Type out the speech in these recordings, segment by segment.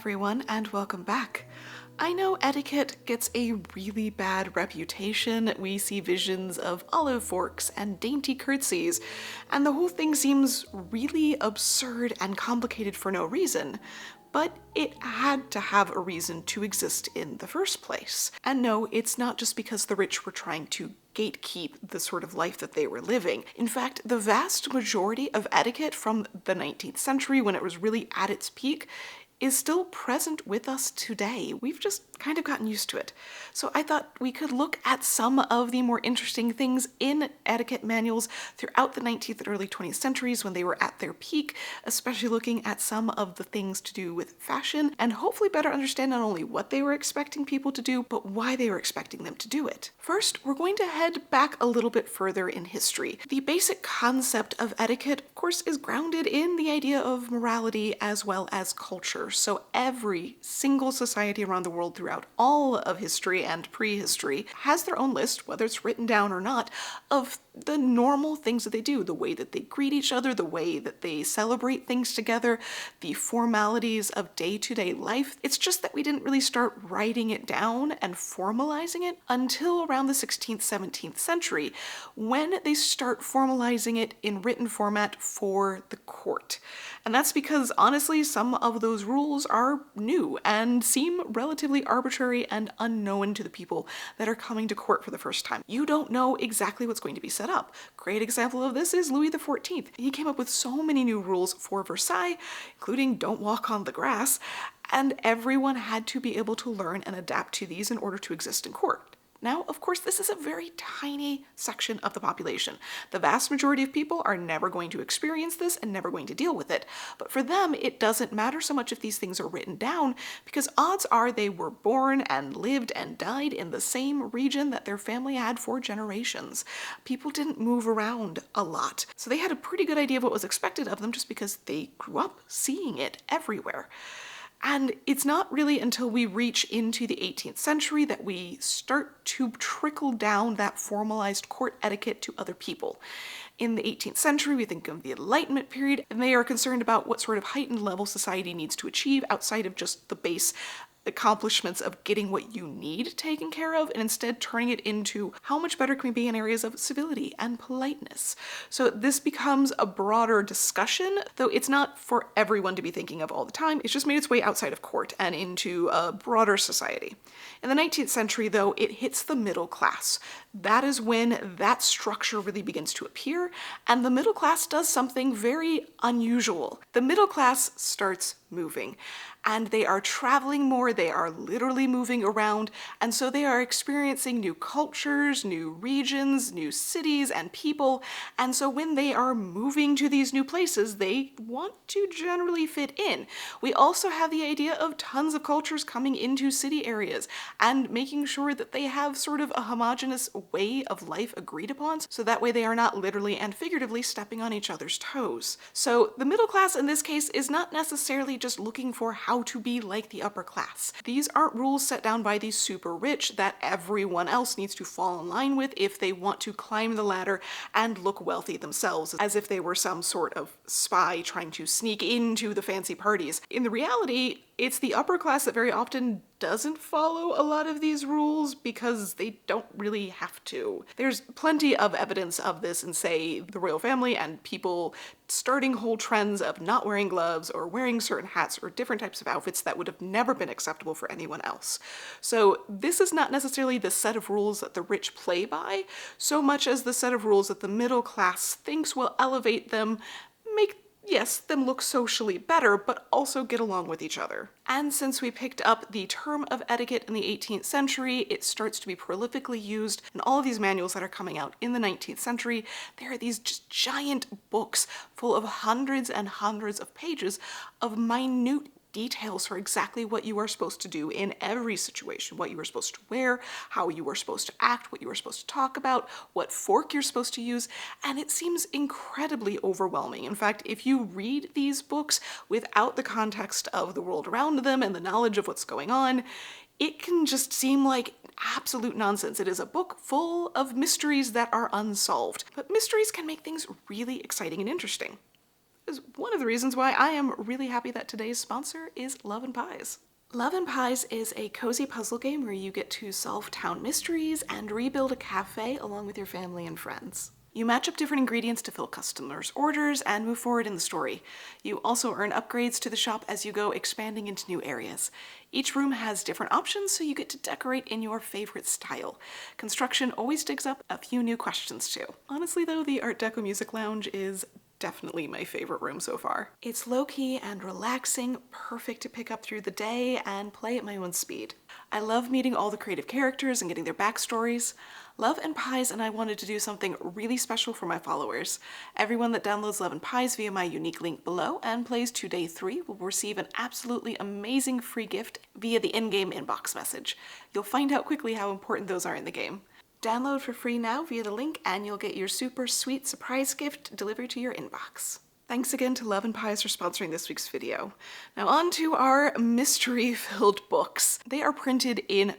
everyone, and welcome back. I know etiquette gets a really bad reputation. We see visions of olive forks and dainty curtsies, and the whole thing seems really absurd and complicated for no reason. But it had to have a reason to exist in the first place. And no, it's not just because the rich were trying to gatekeep the sort of life that they were living. In fact, the vast majority of etiquette from the 19th century, when it was really at its peak, is still present with us today. We've just kind of gotten used to it. So I thought we could look at some of the more interesting things in etiquette manuals throughout the 19th and early 20th centuries when they were at their peak, especially looking at some of the things to do with fashion, and hopefully better understand not only what they were expecting people to do, but why they were expecting them to do it. First, we're going to head back a little bit further in history. The basic concept of etiquette, of course, is grounded in the idea of morality as well as culture. So every single society around the world throughout all of history and prehistory has their own list, whether it's written down or not, of the normal things that they do, the way that they greet each other, the way that they celebrate things together, the formalities of day-to-day life. It's just that we didn't really start writing it down and formalizing it until around the 16th, 17th century, when they start formalizing it in written format for the court. And that's because, honestly, some of those rules are new and seem relatively arbitrary and unknown to the people that are coming to court for the first time. You don't know exactly what's going to be said up. Great example of this is Louis XIV. He came up with so many new rules for Versailles, including don't walk on the grass, and everyone had to be able to learn and adapt to these in order to exist in court. Now, of course, this is a very tiny section of the population. The vast majority of people are never going to experience this and never going to deal with it. But for them, it doesn't matter so much if these things are written down, because odds are they were born and lived and died in the same region that their family had for generations. People didn't move around a lot. So they had a pretty good idea of what was expected of them just because they grew up seeing it everywhere. And it's not really until we reach into the 18th century that we start to trickle down that formalized court etiquette to other people. In the 18th century, we think of the Enlightenment period, and they are concerned about what sort of heightened level society needs to achieve outside of just the base accomplishments of getting what you need taken care of, and instead turning it into how much better can we be in areas of civility and politeness. So this becomes a broader discussion, though it's not for everyone to be thinking of all the time. It's just made its way outside of court and into a broader society. In the 19th century, though, it hits the middle class. That is when that structure really begins to appear, and the middle class does something very unusual. The middle class starts moving, and they are traveling more, they are literally moving around, and so they are experiencing new cultures, new regions, new cities and people, and so when they are moving to these new places, they want to generally fit in. We also have the idea of tons of cultures coming into city areas and making sure that they have sort of a homogeneous way of life agreed upon, so that way they are not literally and figuratively stepping on each other's toes. So the middle class in this case is not necessarily just looking for how to be like the upper class. These aren't rules set down by the super rich that everyone else needs to fall in line with if they want to climb the ladder and look wealthy themselves, as if they were some sort of spy trying to sneak into the fancy parties. In the reality, it's the upper class that very often doesn't follow a lot of these rules because they don't really have to. There's plenty of evidence of this in, say, the royal family and people starting whole trends of not wearing gloves or wearing certain hats or different types of outfits that would have never been acceptable for anyone else. So this is not necessarily the set of rules that the rich play by, so much as the set of rules that the middle class thinks will elevate them, make them look socially better, but also get along with each other. And since we picked up the term of etiquette in the 18th century, it starts to be prolifically used in all of these manuals that are coming out in the 19th century. There are these just giant books full of hundreds and hundreds of pages of minute details for exactly what you are supposed to do in every situation, what you are supposed to wear, how you are supposed to act, what you are supposed to talk about, what fork you're supposed to use, and it seems incredibly overwhelming. In fact, if you read these books without the context of the world around them and the knowledge of what's going on, it can just seem like absolute nonsense. It is a book full of mysteries that are unsolved, but mysteries can make things really exciting and interesting. is one of the reasons why I am really happy that today's sponsor is Love and Pies. Love and Pies is a cozy puzzle game where you get to solve town mysteries and rebuild a cafe along with your family and friends. You match up different ingredients to fill customers' orders and move forward in the story. You also earn upgrades to the shop as you go, expanding into new areas. Each room has different options, so you get to decorate in your favorite style. Construction always digs up a few new questions too. Honestly though, the Art Deco Music Lounge is definitely my favorite room so far. It's low-key and relaxing, perfect to pick up through the day and play at my own speed. I love meeting all the creative characters and getting their backstories. Love and Pies and I wanted to do something really special for my followers. Everyone that downloads Love and Pies via my unique link below and plays to day 3 will receive an absolutely amazing free gift via the in-game inbox message. You'll find out quickly how important those are in the game. Download for free now via the link and you'll get your super sweet surprise gift delivered to your inbox. Thanks again to Love and Pies for sponsoring this week's video. Now on to our mystery-filled books. They are printed in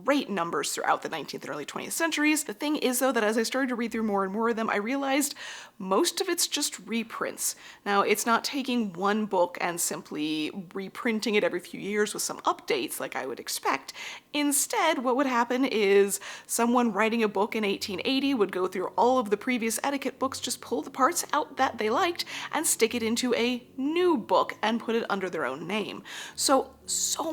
great numbers throughout the 19th and early 20th centuries. The thing is though that as I started to read through more and more of them, I realized most of it's just reprints. Now it's not taking one book and simply reprinting it every few years with some updates like I would expect. Instead, what would happen is someone writing a book in 1880 would go through all of the previous etiquette books, just pull the parts out that they liked and stick it into a new book and put it under their own name. So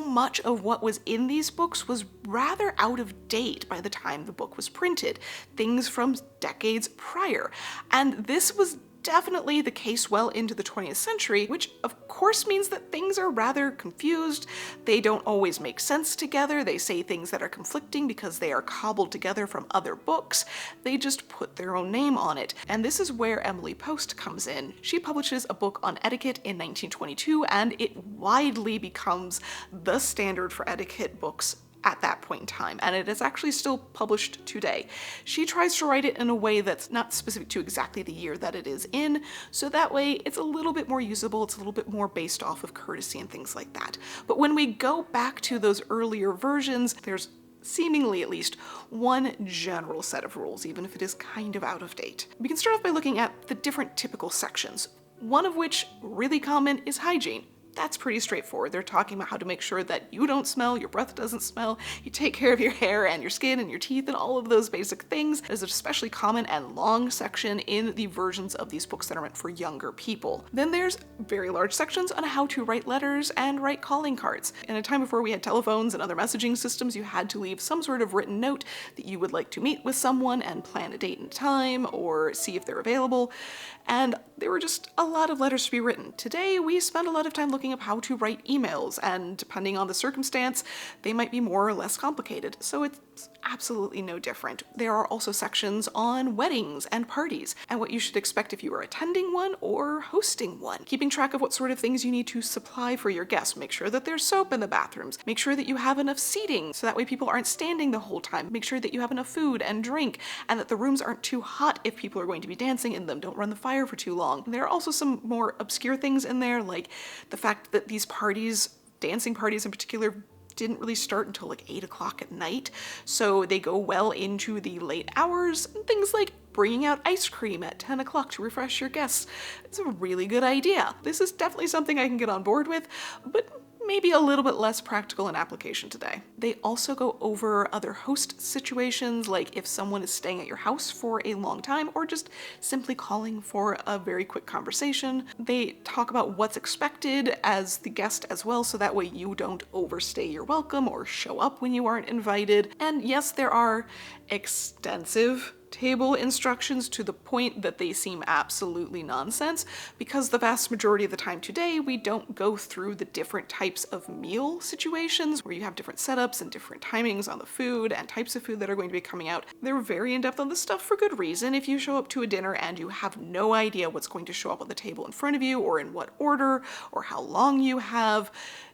much of what was in these books was rather out of date by the time the book was printed, things from decades prior. And this was definitely the case well into the 20th century, which of course means that things are rather confused. They don't always make sense together. They say things that are conflicting because they are cobbled together from other books. They just put their own name on it. And this is where Emily Post comes in. She publishes a book on etiquette in 1922, and it widely becomes the standard for etiquette books at that point in time, and it is actually still published today. She tries to write it in a way that's not specific to exactly the year that it is in, so that way it's a little bit more usable, it's a little bit more based off of courtesy and things like that. But when we go back to those earlier versions, there's seemingly at least one general set of rules, even if it is kind of out of date. We can start off by looking at the different typical sections, one of which, really common, is hygiene. That's pretty straightforward. They're talking about how to make sure that you don't smell, your breath doesn't smell, you take care of your hair and your skin and your teeth and all of those basic things. There's an especially common and long section in the versions of these books that are meant for younger people. Then there's very large sections on how to write letters and write calling cards. In a time before we had telephones and other messaging systems, you had to leave some sort of written note that you would like to meet with someone and plan a date and time or see if they're available. And there were just a lot of letters to be written. Today, we spend a lot of time looking up how to write emails, and depending on the circumstance, they might be more or less complicated, so it's absolutely no different. There are also sections on weddings and parties, and what you should expect if you are attending one or hosting one. Keeping track of what sort of things you need to supply for your guests. Make sure that there's soap in the bathrooms. Make sure that you have enough seating, so that way people aren't standing the whole time. Make sure that you have enough food and drink, and that the rooms aren't too hot if people are going to be dancing in them. Don't run the fire for too long. There are also some more obscure things in there, like the fact that these parties, dancing parties in particular, didn't really start until like 8 o'clock at night, so they go well into the late hours. Things like bringing out ice cream at 10 o'clock to refresh your guests. It's a really good idea. This is definitely something I can get on board with, but maybe a little bit less practical in application today. They also go over other host situations, like if someone is staying at your house for a long time or just simply calling for a very quick conversation. They talk about what's expected as the guest as well, so that way you don't overstay your welcome or show up when you aren't invited. And yes, there are extensive table instructions to the point that they seem absolutely nonsense, because the vast majority of the time today we don't go through the different types of meal situations where you have different setups and different timings on the food and types of food that are going to be coming out. They're very in-depth on this stuff for good reason. If you show up to a dinner and you have no idea what's going to show up on the table in front of you or in what order or how long you have,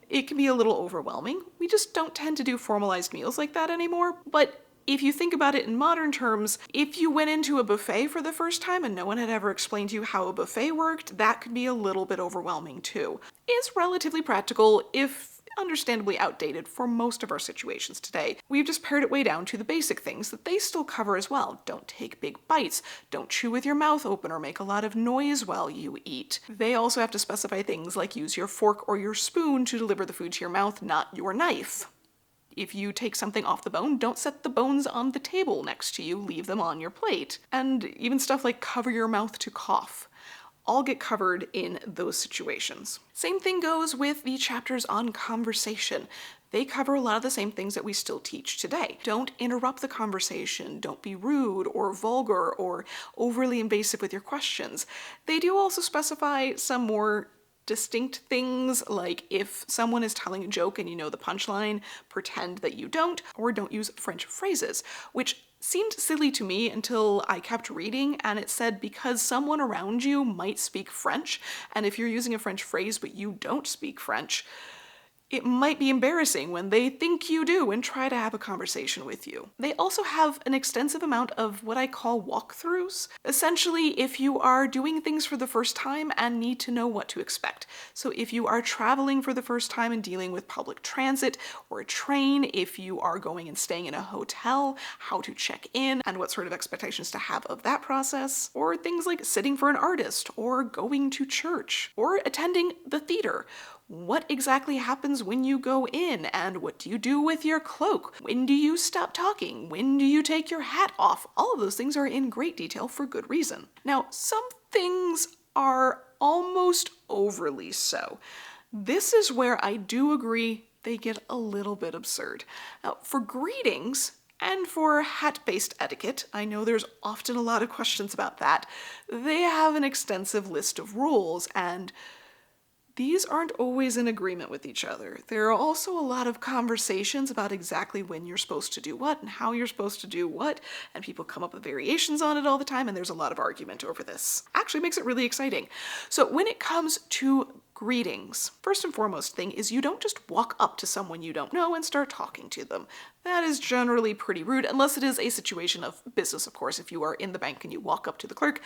it can be a little overwhelming. We just don't tend to do formalized meals like that anymore. But if you think about it in modern terms, if you went into a buffet for the first time and no one had ever explained to you how a buffet worked, that could be a little bit overwhelming too. It's relatively practical if understandably outdated for most of our situations today. We've just pared it way down to the basic things that they still cover as well. Don't take big bites, don't chew with your mouth open or make a lot of noise while you eat. They also have to specify things like use your fork or your spoon to deliver the food to your mouth, not your knife. If you take something off the bone, don't set the bones on the table next to you, leave them on your plate. And even stuff like cover your mouth to cough all get covered in those situations. Same thing goes with the chapters on conversation. They cover a lot of the same things that we still teach today. Don't interrupt the conversation, don't be rude or vulgar or overly invasive with your questions. They do also specify some more distinct things, like if someone is telling a joke and you know the punchline, pretend that you don't, or don't use French phrases, which seemed silly to me until I kept reading, and it said because someone around you might speak French, and if you're using a French phrase but you don't speak French, it might be embarrassing when they think you do and try to have a conversation with you. They also have an extensive amount of what I call walkthroughs. Essentially, if you are doing things for the first time and need to know what to expect. So if you are traveling for the first time and dealing with public transit or a train, if you are going and staying in a hotel, how to check in and what sort of expectations to have of that process, or things like sitting for an artist or going to church or attending the theater. What exactly happens when you go in, and what do you do with your cloak? When do you stop talking? When do you take your hat off? All of those things are in great detail for good reason. Now, some things are almost overly so. This is where I do agree they get a little bit absurd. Now, for greetings, and for hat-based etiquette, I know there's often a lot of questions about that, they have an extensive list of rules, and these aren't always in agreement with each other. There are also a lot of conversations about exactly when you're supposed to do what and how you're supposed to do what, and people come up with variations on it all the time, and there's a lot of argument over this. Actually makes it really exciting. So when it comes to greetings, first and foremost thing is you don't just walk up to someone you don't know and start talking to them. That is generally pretty rude, unless it is a situation of business, of course. If you are in the bank and you walk up to the clerk,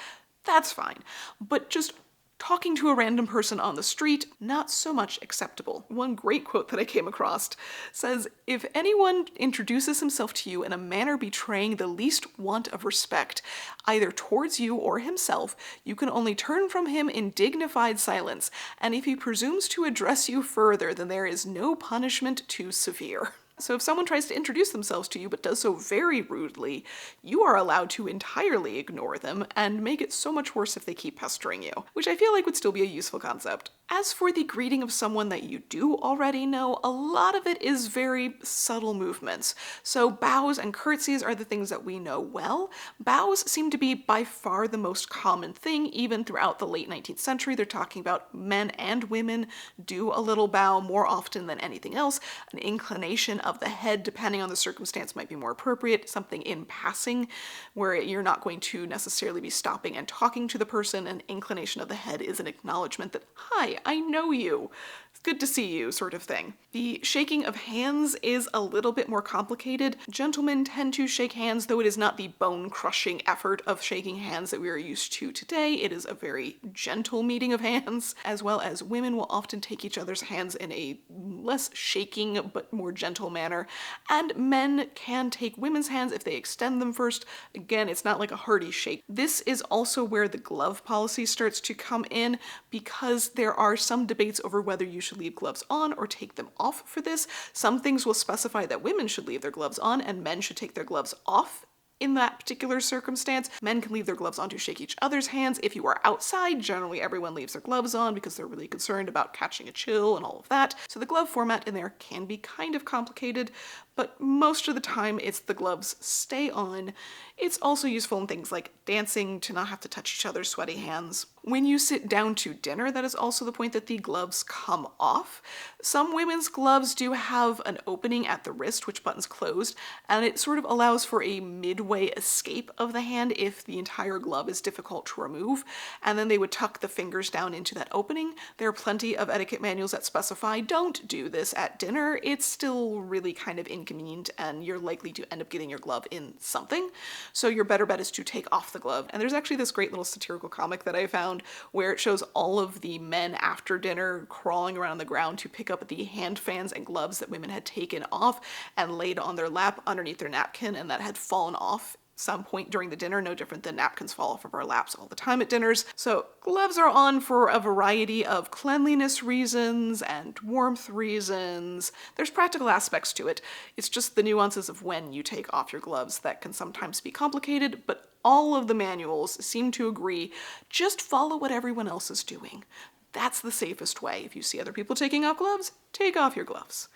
that's fine. But just talking to a random person on the street, not so much acceptable. One great quote that I came across says, "If anyone introduces himself to you in a manner betraying the least want of respect, either towards you or himself, you can only turn from him in dignified silence, and if he presumes to address you further, then there is no punishment too severe." So if someone tries to introduce themselves to you but does so very rudely, you are allowed to entirely ignore them and make it so much worse if they keep pestering you, which I feel like would still be a useful concept. As for the greeting of someone that you do already know, a lot of it is very subtle movements. So bows and curtsies are the things that we know well. Bows seem to be by far the most common thing, even throughout the late 19th century. They're talking about men and women do a little bow more often than anything else. An inclination of the head, depending on the circumstance, might be more appropriate. Something in passing, where you're not going to necessarily be stopping and talking to the person. An inclination of the head is an acknowledgement that, hi, I know you. It's good to see you, sort of thing. The shaking of hands is a little bit more complicated. Gentlemen tend to shake hands, though it is not the bone-crushing effort of shaking hands that we are used to today. It is a very gentle meeting of hands, as well as women will often take each other's hands in a less shaking but more gentle manner, and men can take women's hands if they extend them first. Again, it's not like a hearty shake. This is also where the glove policy starts to come in, because there are some debates over whether you should leave gloves on or take them off for this. Some things will specify that women should leave their gloves on and men should take their gloves off. In that particular circumstance, men can leave their gloves on to shake each other's hands. If you are outside, generally everyone leaves their gloves on because they're really concerned about catching a chill and all of that. So the glove format in there can be kind of complicated, but most of the time it's the gloves stay on. It's also useful in things like dancing to not have to touch each other's sweaty hands. When you sit down to dinner, that is also the point that the gloves come off. Some women's gloves do have an opening at the wrist, which buttons closed, and it sort of allows for a midway escape of the hand if the entire glove is difficult to remove, and then they would tuck the fingers down into that opening. There are plenty of etiquette manuals that specify don't do this at dinner. It's still really kind of inconvenient inconvenient and you're likely to end up getting your glove in something. So your better bet is to take off the glove. And there's actually this great little satirical comic that I found where it shows all of the men after dinner crawling around on the ground to pick up the hand fans and gloves that women had taken off and laid on their lap underneath their napkin and that had fallen off some point during the dinner, no different than napkins fall off of our laps all the time at dinners. So gloves are on for a variety of cleanliness reasons and warmth reasons. There's practical aspects to it. It's just the nuances of when you take off your gloves that can sometimes be complicated, but all of the manuals seem to agree, just follow what everyone else is doing. That's the safest way. If you see other people taking off gloves, take off your gloves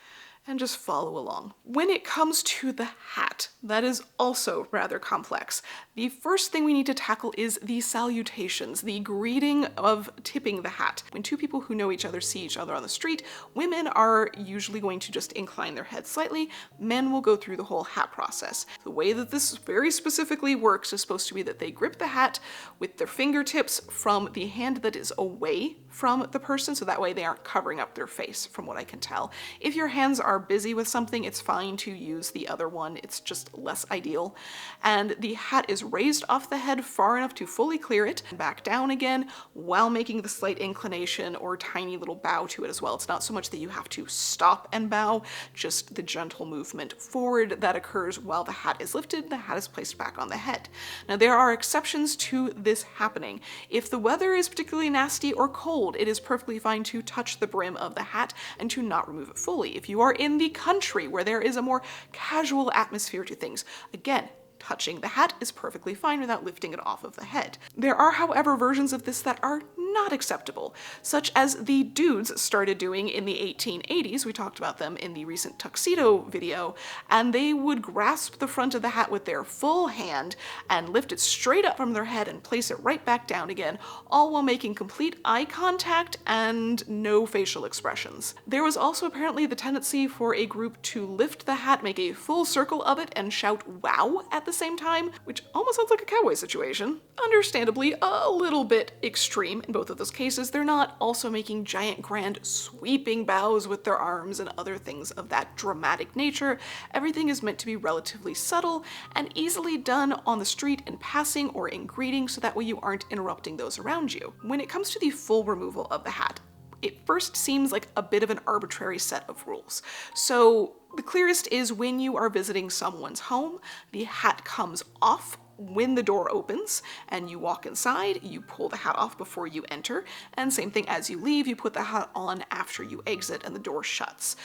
and just follow along. When it comes to the hat, that is also rather complex. The first thing we need to tackle is the salutations, the greeting of tipping the hat. When two people who know each other see each other on the street, women are usually going to just incline their head slightly. Men will go through the whole hat process. The way that this very specifically works is supposed to be that they grip the hat with their fingertips from the hand that is away from the person, so that way they aren't covering up their face, from what I can tell. If your hands are busy with something, it's fine to use the other one. It's just less ideal. And the hat is raised off the head far enough to fully clear it and back down again while making the slight inclination or tiny little bow to it as well. It's not so much that you have to stop and bow, just the gentle movement forward that occurs while the hat is lifted, the hat is placed back on the head. Now there are exceptions to this happening. If the weather is particularly nasty or cold, it is perfectly fine to touch the brim of the hat and to not remove it fully. If you are in the country where there is a more casual atmosphere to things, again, touching the hat is perfectly fine without lifting it off of the head. There are, however, versions of this that are not acceptable, such as the dudes started doing in the 1880s. We talked about them in the recent tuxedo video, and they would grasp the front of the hat with their full hand and lift it straight up from their head and place it right back down again, all while making complete eye contact and no facial expressions. There was also apparently the tendency for a group to lift the hat, make a full circle of it, and shout "wow" at the same time, which almost sounds like a cowboy situation. Understandably, a little bit extreme in both of those cases. They're not also making giant, grand, sweeping bows with their arms and other things of that dramatic nature. Everything is meant to be relatively subtle and easily done on the street in passing or in greeting, so that way you aren't interrupting those around you. When it comes to the full removal of the hat, it first seems like a bit of an arbitrary set of rules. So the clearest is when you are visiting someone's home, the hat comes off when the door opens and you walk inside, you pull the hat off before you enter, and same thing as you leave, you put the hat on after you exit and the door shuts.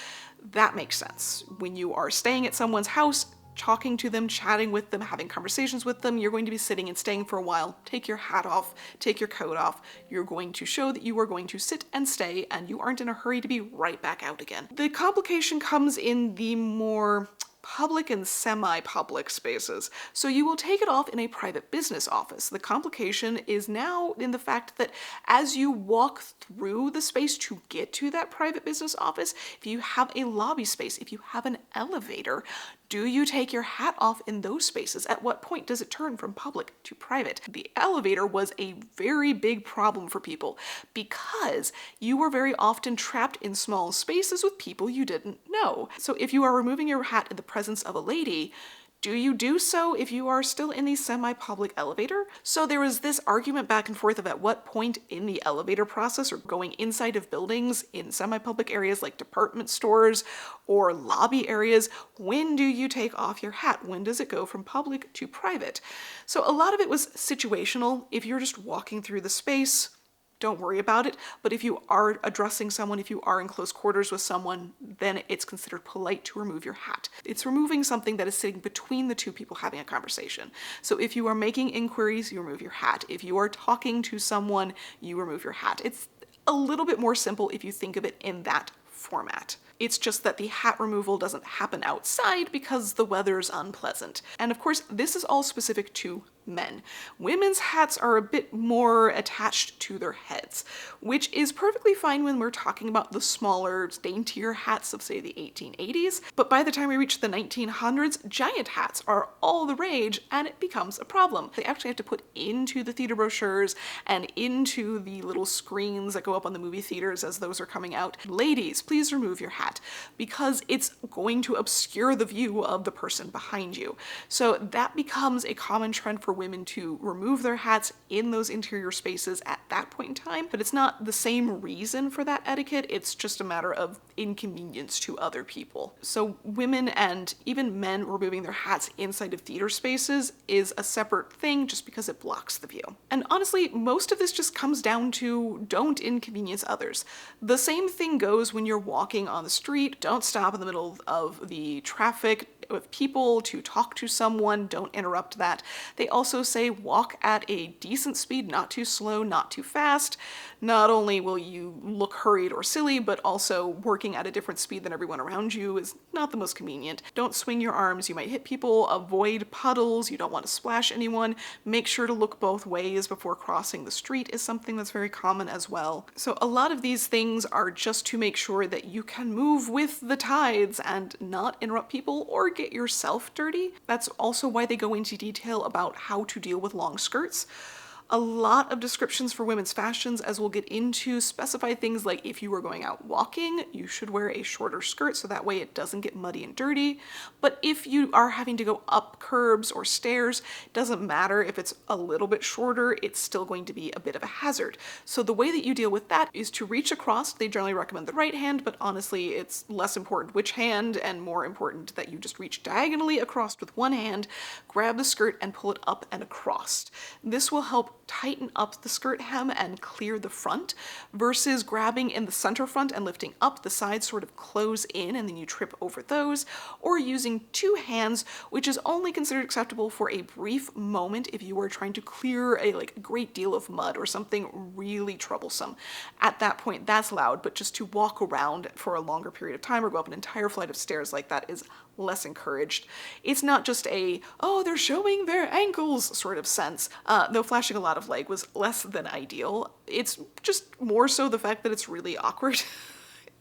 That makes sense. When you are staying at someone's house, talking to them, chatting with them, having conversations with them, you're going to be sitting and staying for a while. Take your hat off, take your coat off. You're going to show that you are going to sit and stay and you aren't in a hurry to be right back out again. The complication comes in the more public and semi-public spaces. So you will take it off in a private business office. The complication is now in the fact that as you walk through the space to get to that private business office, if you have a lobby space, if you have an elevator, do you take your hat off in those spaces? At what point does it turn from public to private? The elevator was a very big problem for people because you were very often trapped in small spaces with people you didn't know. So if you are removing your hat in the presence of a lady, do you do so if you are still in the semi-public elevator? So there was this argument back and forth of at what point in the elevator process or going inside of buildings in semi-public areas like department stores or lobby areas, when do you take off your hat? When does it go from public to private? So a lot of it was situational. If you're just walking through the space, don't worry about it. But if you are addressing someone, if you are in close quarters with someone, then it's considered polite to remove your hat. It's removing something that is sitting between the two people having a conversation. So if you are making inquiries, you remove your hat. If you are talking to someone, you remove your hat. It's a little bit more simple if you think of it in that format. It's just that the hat removal doesn't happen outside because the weather's unpleasant. And of course, this is all specific to men. Women's hats are a bit more attached to their heads, which is perfectly fine when we're talking about the smaller, daintier hats of, say, the 1880s, but by the time we reach the 1900s, giant hats are all the rage, and it becomes a problem. They actually have to put into the theater brochures and into the little screens that go up on the movie theaters as those are coming out, ladies, please remove your hat, because it's going to obscure the view of the person behind you. So that becomes a common trend for women to remove their hats in those interior spaces at that point in time, but it's not the same reason for that etiquette, it's just a matter of inconvenience to other people. So women and even men removing their hats inside of theater spaces is a separate thing just because it blocks the view. And honestly, most of this just comes down to don't inconvenience others. The same thing goes when you're walking on the street. Don't stop in the middle of the traffic with people to talk to someone, don't interrupt that. They also say walk at a decent speed, not too slow, not too fast. Not only will you look hurried or silly, but also working at a different speed than everyone around you is not the most convenient. Don't swing your arms, you might hit people. Avoid puddles, you don't want to splash anyone. Make sure to look both ways before crossing the street is something that's very common as well. So a lot of these things are just to make sure that you can move with the tides and not interrupt people or get yourself dirty. That's also why they go into detail about how to deal with long skirts. A lot of descriptions for women's fashions, as we'll get into, specify things like if you were going out walking, you should wear a shorter skirt so that way it doesn't get muddy and dirty. But if you are having to go up curbs or stairs, it doesn't matter if it's a little bit shorter, it's still going to be a bit of a hazard. So the way that you deal with that is to reach across. They generally recommend the right hand, but honestly, it's less important which hand and more important that you just reach diagonally across with one hand, grab the skirt and pull it up and across. This will help tighten up the skirt hem and clear the front versus grabbing in the center front and lifting up. The sides sort of close in and then you trip over those, or using two hands, which is only considered acceptable for a brief moment if you are trying to clear a great deal of mud or something really troublesome. At that point, that's allowed, but just to walk around for a longer period of time or go up an entire flight of stairs like that is less encouraged. It's not just a, oh, they're showing their ankles sort of sense, though flashing a lot of leg was less than ideal. It's just more so the fact that it's really awkward.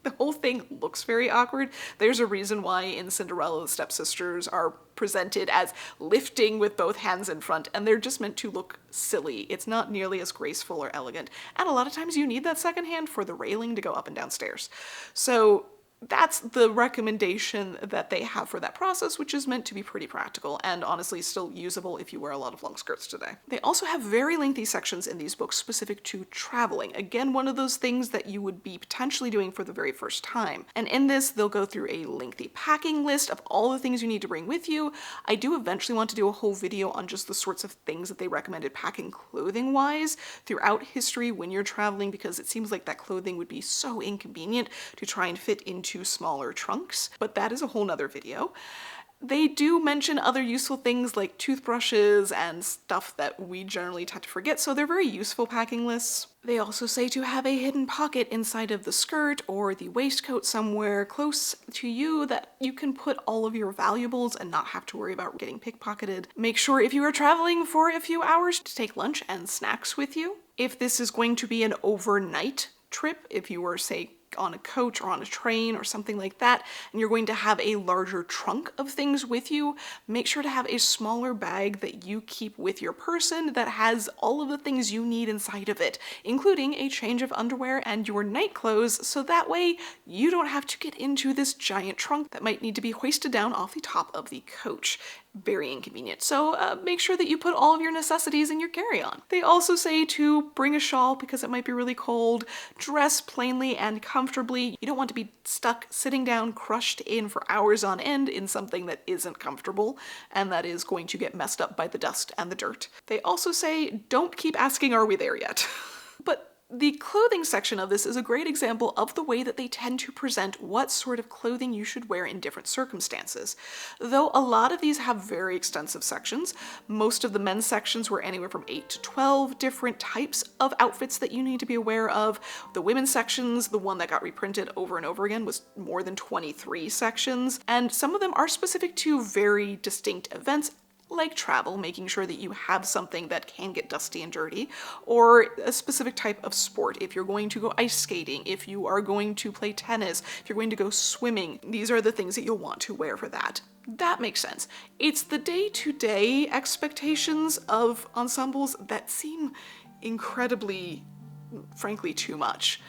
The whole thing looks very awkward. There's a reason why in Cinderella the stepsisters are presented as lifting with both hands in front, and they're just meant to look silly. It's not nearly as graceful or elegant, and a lot of times you need that second hand for the railing to go up and down stairs. So that's the recommendation that they have for that process, which is meant to be pretty practical and honestly still usable if you wear a lot of long skirts today. They also have very lengthy sections in these books specific to traveling. Again, one of those things that you would be potentially doing for the very first time. And in this, they'll go through a lengthy packing list of all the things you need to bring with you. I do eventually want to do a whole video on just the sorts of things that they recommended packing clothing-wise throughout history when you're traveling, because it seems like that clothing would be so inconvenient to try and fit into smaller trunks, but that is a whole nother video. They do mention other useful things like toothbrushes and stuff that we generally tend to forget, so they're very useful packing lists. They also say to have a hidden pocket inside of the skirt or the waistcoat somewhere close to you that you can put all of your valuables and not have to worry about getting pickpocketed. Make sure if you are traveling for a few hours to take lunch and snacks with you. If this is going to be an overnight trip, if you were, say, on a coach or on a train or something like that, and you're going to have a larger trunk of things with you, make sure to have a smaller bag that you keep with your person that has all of the things you need inside of it, including a change of underwear and your night clothes, so that way you don't have to get into this giant trunk that might need to be hoisted down off the top of the coach. Very inconvenient. So make sure that you put all of your necessities in your carry-on. They also say to bring a shawl because it might be really cold, dress plainly and comfortably. You don't want to be stuck sitting down, crushed in for hours on end in something that isn't comfortable and that is going to get messed up by the dust and the dirt. They also say don't keep asking, are we there yet? But the clothing section of this is a great example of the way that they tend to present what sort of clothing you should wear in different circumstances. Though a lot of these have very extensive sections, most of the men's sections were anywhere from 8 to 12 different types of outfits that you need to be aware of. The women's sections, the one that got reprinted over and over again, was more than 23 sections, and some of them are specific to very distinct events. like travel, making sure that you have something that can get dusty and dirty, or a specific type of sport. If you're going to go ice skating, if you are going to play tennis, if you're going to go swimming, these are the things that you'll want to wear for that. That makes sense. It's the day-to-day expectations of ensembles that seem incredibly, frankly, too much.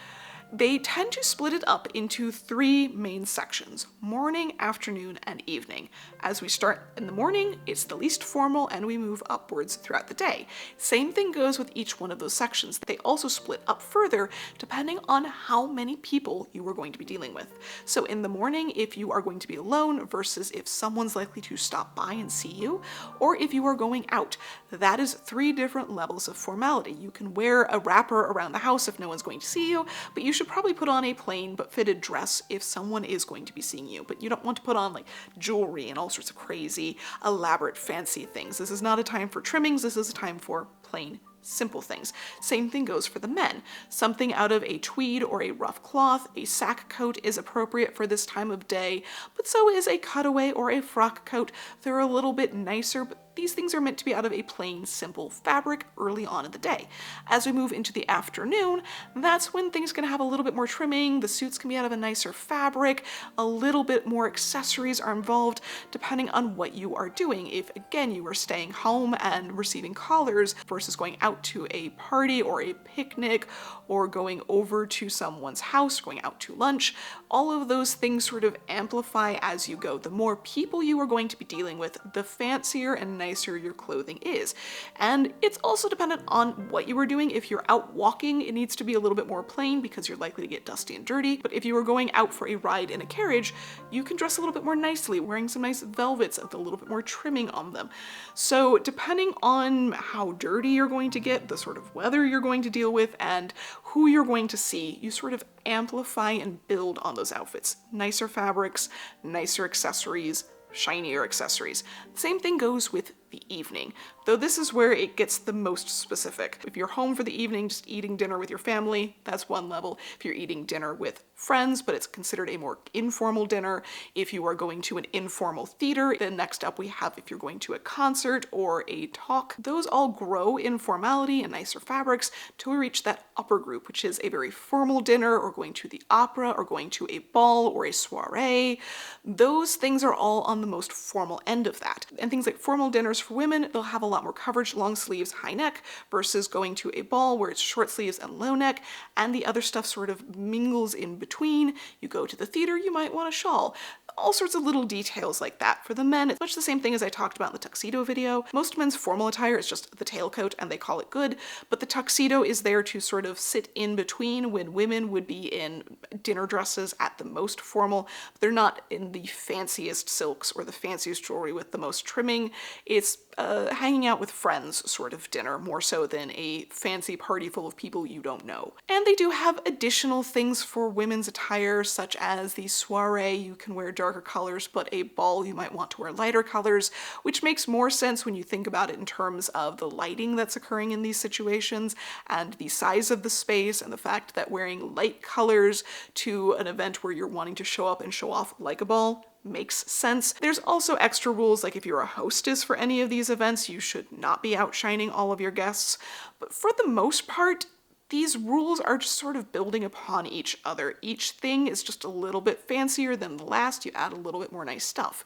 They tend to split it up into 3 main sections: morning, afternoon, and evening. As we start in the morning, it's the least formal and we move upwards throughout the day. Same thing goes with each one of those sections. They also split up further depending on how many people you are going to be dealing with. So in the morning, if you are going to be alone versus if someone's likely to stop by and see you, or if you are going out, that is 3 different levels of formality. You can wear a wrapper around the house if no one's going to see you, but you should probably put on a plain but fitted dress if someone is going to be seeing you. But you don't want to put on like jewelry and all sorts of crazy, elaborate, fancy things. This is not a time for trimmings. This is a time for plain, simple things. Same thing goes for the men. Something out of a tweed or a rough cloth, a sack coat is appropriate for this time of day, but so is a cutaway or a frock coat. They're a little bit nicer, but these things are meant to be out of a plain, simple fabric early on in the day. As we move into the afternoon, that's when things can have a little bit more trimming. The suits can be out of a nicer fabric. A little bit more accessories are involved depending on what you are doing. If, again, you are staying home and receiving callers versus going out to a party or a picnic or going over to someone's house, going out to lunch, all of those things sort of amplify as you go. The more people you are going to be dealing with, the fancier and nicer your clothing is. And it's also dependent on what you are doing. If you're out walking, it needs to be a little bit more plain because you're likely to get dusty and dirty. But if you are going out for a ride in a carriage, you can dress a little bit more nicely, wearing some nice velvets with a little bit more trimming on them. So depending on how dirty you're going to get, the sort of weather you're going to deal with, and who you're going to see, you sort of amplify and build on those outfits. Nicer fabrics, nicer accessories, shinier accessories. Same thing goes with the evening, though this is where it gets the most specific. If you're home for the evening, just eating dinner with your family, that's one level. If you're eating dinner with friends, but it's considered a more informal dinner. If you are going to an informal theater, then next up we have if you're going to a concert or a talk. Those all grow in formality and nicer fabrics till we reach that upper group, which is a very formal dinner or going to the opera or going to a ball or a soiree. Those things are all on the most formal end of that. And things like formal dinners for women, they'll have a lot more coverage, long sleeves, high neck, versus going to a ball where it's short sleeves and low neck, and the other stuff sort of mingles in between. You go to the theater, you might want a shawl. All sorts of little details like that. For the men, it's much the same thing as I talked about in the tuxedo video. Most men's formal attire is just the tailcoat and they call it good, but the tuxedo is there to sort of sit in between when women would be in dinner dresses at the most formal. They're not in the fanciest silks or the fanciest jewelry with the most trimming. It's hanging out with friends sort of dinner, more so than a fancy party full of people you don't know. And they do have additional things for women's attire, such as the soiree, you can wear darker colors, but a ball you might want to wear lighter colors, which makes more sense when you think about it in terms of the lighting that's occurring in these situations and the size of the space and the fact that wearing light colors to an event where you're wanting to show up and show off like a ball makes sense. There's also extra rules, like if you're a hostess for any of these events, you should not be outshining all of your guests. But for the most part, these rules are just sort of building upon each other. Each thing is just a little bit fancier than the last. You add a little bit more nice stuff.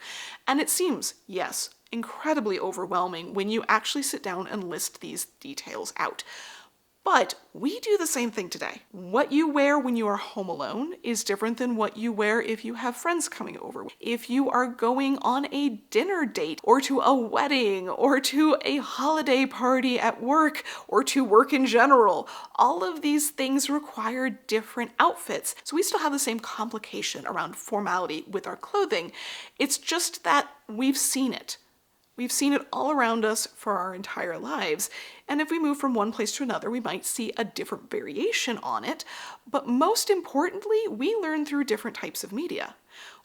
And it seems, yes, incredibly overwhelming when you actually sit down and list these details out. But we do the same thing today. What you wear when you are home alone is different than what you wear if you have friends coming over. If you are going on a dinner date or to a wedding or to a holiday party at work or to work in general, all of these things require different outfits. So we still have the same complication around formality with our clothing. It's just that we've seen it. We've seen it all around us for our entire lives, and if we move from one place to another, we might see a different variation on it, but most importantly, we learn through different types of media.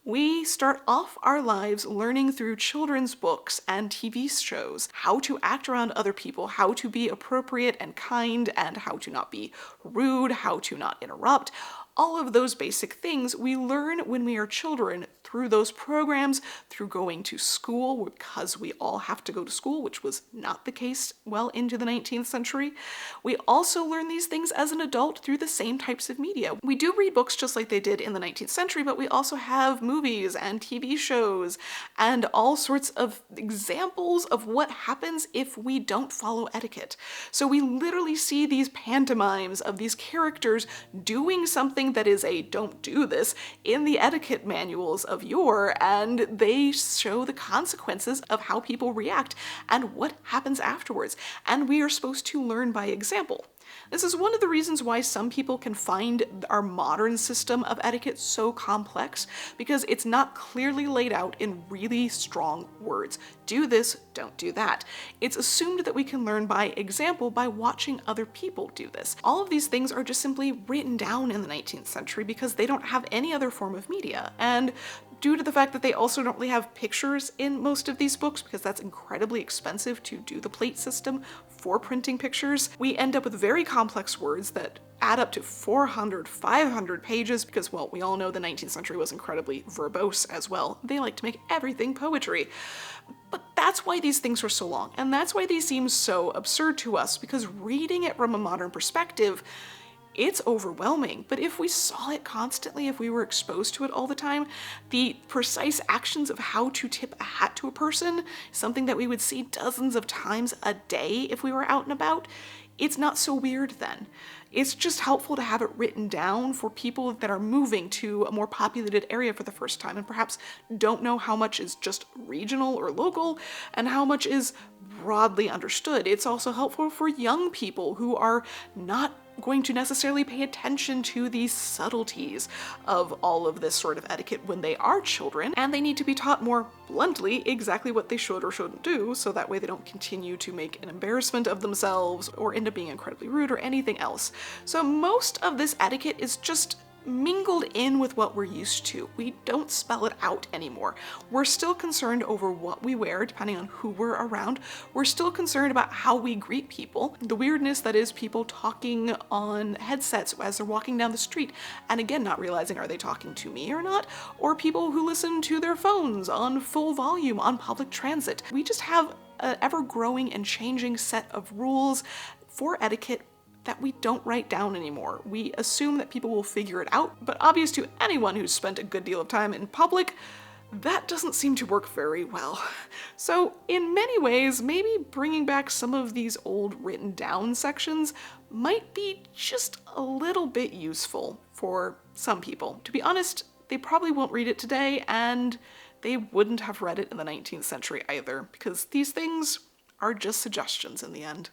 We start off our lives learning through children's books and TV shows how to act around other people, how to be appropriate and kind, and how to not be rude, how to not interrupt. All of those basic things we learn when we are children through those programs, through going to school, because we all have to go to school, which was not the case well into the 19th century. We also learn these things as an adult through the same types of media. We do read books just like they did in the 19th century, but we also have movies and TV shows and all sorts of examples of what happens if we don't follow etiquette. So we literally see these pantomimes of these characters doing something that is a don't do this in the etiquette manuals of yore, and they show the consequences of how people react and what happens afterwards. And we are supposed to learn by example. This is one of the reasons why some people can find our modern system of etiquette so complex, because it's not clearly laid out in really strong words. Do this, don't do that. It's assumed that we can learn by example by watching other people do this. All of these things are just simply written down in the 19th century because they don't have any other form of media. And due to the fact that they also don't really have pictures in most of these books, because that's incredibly expensive to do the plate system for printing pictures, we end up with very complex words that add up to 400, 500 pages because, well, we all know the 19th century was incredibly verbose as well. They like to make everything poetry. But that's why these things are so long, and that's why these seem so absurd to us, because reading it from a modern perspective, it's overwhelming. But if we saw it constantly, if we were exposed to it all the time, the precise actions of how to tip a hat to a person, something that we would see dozens of times a day if we were out and about, it's not so weird then. It's just helpful to have it written down for people that are moving to a more populated area for the first time and perhaps don't know how much is just regional or local and how much is broadly understood. It's also helpful for young people who are not going to necessarily pay attention to the subtleties of all of this sort of etiquette when they are children, and they need to be taught more bluntly exactly what they should or shouldn't do, so that way they don't continue to make an embarrassment of themselves or end up being incredibly rude or anything else. So most of this etiquette is just mingled in with what we're used to. We don't spell it out anymore. We're still concerned over what we wear, depending on who we're around. We're still concerned about how we greet people. The weirdness that is people talking on headsets as they're walking down the street, and again, not realizing are they talking to me or not, or people who listen to their phones on full volume on public transit. We just have an ever-growing and changing set of rules for etiquette that we don't write down anymore. We assume that people will figure it out, but obvious to anyone who's spent a good deal of time in public, that doesn't seem to work very well. So in many ways, maybe bringing back some of these old written down sections might be just a little bit useful for some people. To be honest, they probably won't read it today, and they wouldn't have read it in the 19th century either, because these things are just suggestions in the end.